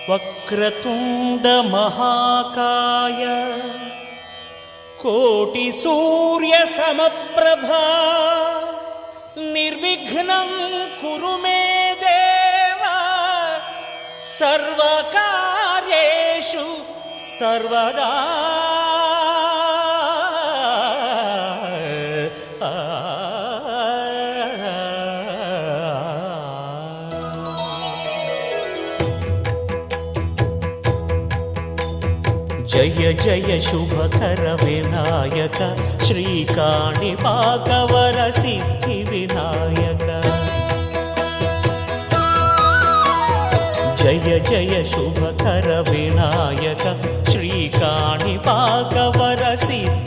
వక్రతుండ మహాకాయ కోటి సూర్య సమప్రభా నిర్విఘ్నం కురు మే దేవ సర్వకార్యేషు సర్వదా. జయ జయ శుభకర వినాయక శ్రీకాణిపాకవర సిద్ధి వినాయక. జయ జయ శుభకర వినాయక శ్రీకాణిపాకవర సిద్ధి